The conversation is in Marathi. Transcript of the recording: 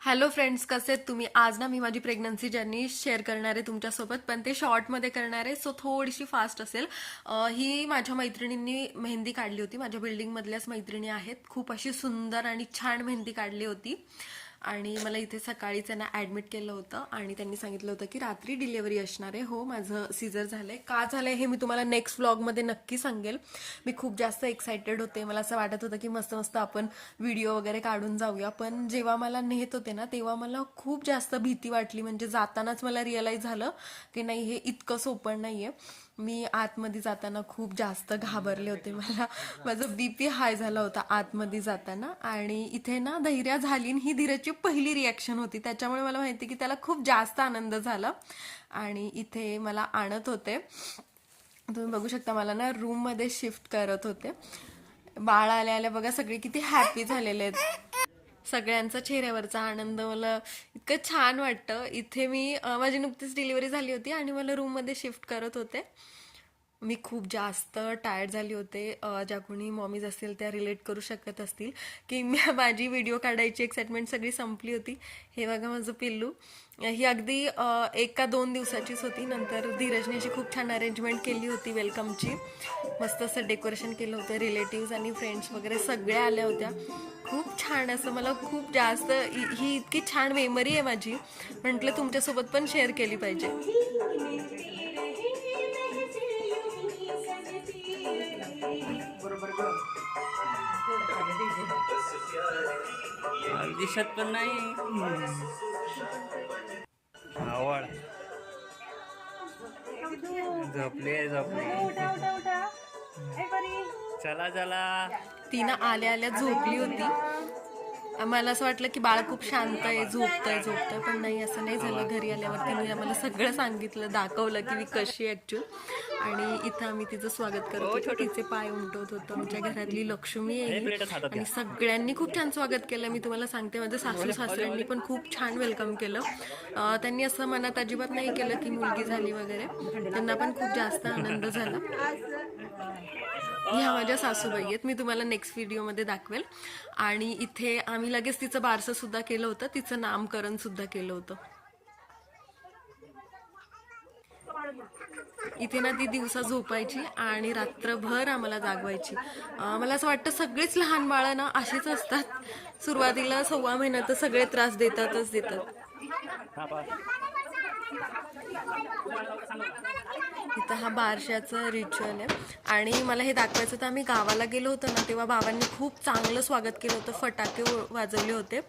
हॅलो फ्रेंड्स, कसे आहेत तुम्ही? आज ना मी माझी प्रेग्नन्सी जर्नी शेअर करणार आहे तुमच्यासोबत, पण ते शॉर्टमध्ये करणार आहे, सो थोडीशी फास्ट असेल. ही माझ्या मैत्रिणींनी मेहंदी काढली होती. माझ्या बिल्डिंगमधल्याच मैत्रिणी आहेत. खूप अशी सुंदर आणि छान मेहंदी काढली होती. आणि मला इथे सकाळीच त्यांना ॲडमिट केलं होतं आणि त्यांनी सांगितलं होतं की रात्री डिलिव्हरी असणार आहे. हो, माझं सीझर झालंय. का झालंय हे मी तुम्हाला नेक्स्ट व्लॉगमध्ये नक्की सांगेल. मी खूप जास्त एक्सायटेड होते. मला असं वाटत होतं की मस्त मस्त आपण व्हिडिओ वगैरे काढून जाऊया, पण जेव्हा मला नेत होते ना तेव्हा मला खूप जास्त भीती वाटली. म्हणजे जातानाच मला रिअलाईज झालं की नाही, हे इतकं सोपं नाहीये. मी आतमध्ये जाताना खूप जास्त घाबरले होते. माझं बीपी हाय झाला होता आतमध्ये जाताना. आणि इथे ना धैर्या झाली, ही धीरजची पहिली रिॲक्शन होती, त्याच्यामुळे मला माहिती की त्याला खूप जास्त आनंद झाला. आणि इथे मला आणत होते, तुम्ही बघू शकता, मला ना रूम मध्ये शिफ्ट करत होते. बाळ आल्या आल्या बघा सगळे किती हॅपी झालेले आहेत. सगळ्यांचा चेहऱ्यावरचा आनंद मला इतकं छान वाटतं. इथे मी माझी नुकतीच डिलिव्हरी झाली होती आणि मला रूम मध्ये शिफ्ट करत होते. मी खूप जास्त टायर्ड झाली होते. ज्या कोणी मॉमीज असतील त्या रिलेट करू शकत असतील की माझी व्हिडिओ काढायची एक्साइटमेंट सगळी संपली होती. हे बघा माझं पिल्लू. ही अगदी 1 का 2 दिवसाचीच होती. नंतर धीरजने अशी खूप छान अरेंजमेंट केली होती वेलकमची. मस्त असं डेकोरेशन केलं होतं. रिलेटिव्स आणि फ्रेंड्स वगैरे सगळ्या आल्या होत्या. खूप छान असं, मला खूप जास्त ही इतकी छान मेमरी आहे माझी, म्हटलं तुमच्यासोबत पण शेअर केली पाहिजे. दिसत पण नाही. आवड झोपले चला चला. तिनं आल्या आल्या झोपली होती. मला असं वाटलं की बाळ खूप शांत आहे, झोपतंय, पण नाही, असं नाही झालं. घरी आल्यावर तिने आम्हाला सगळं सांगितलं, दाखवलं की मी कशी आहे ॲक्च्युअल. आणि इथं आम्ही तिचं स्वागत करत होतो, तिचे पाय उमटवत होतो. आमच्या घरातली लक्ष्मी आहे ही. आणि सगळ्यांनी खूप छान स्वागत केलं. मी तुम्हाला सांगते, माझ्या सासू सासऱ्यांनी पण खूप छान वेलकम केलं. त्यांनी असं मनात अजिबात नाही केलं की मुलगी झाली वगैरे. त्यांना पण खूप जास्त आनंद झाला. ह्या माझ्या सासूबाई आहेत, मी तुम्हाला नेक्स्ट व्हिडिओमध्ये दाखवेल. आणि इथे आम्ही लगेच तिचं बारसं सुद्धा केलं होतं, तिचं नामकरण सुद्धा केलं होतं. इथे ना ती दिवसा झोपायची आणि रात्रभर आम्हाला जागवायची. मला असं वाटतं सगळीच लहान बाळं ना अशीच असतात. सुरुवातीला 1.25 महिन्यात सगळे त्रास देतातच देतात. इथं हा बारशाचं रिच्युअल आहे. आणि मला हे दाखवायचं तर आम्ही गावाला गेलो होतो ना, तेव्हा बाबांनी खूप चांगलं स्वागत केलं होतं. फटाके वाजवले होते.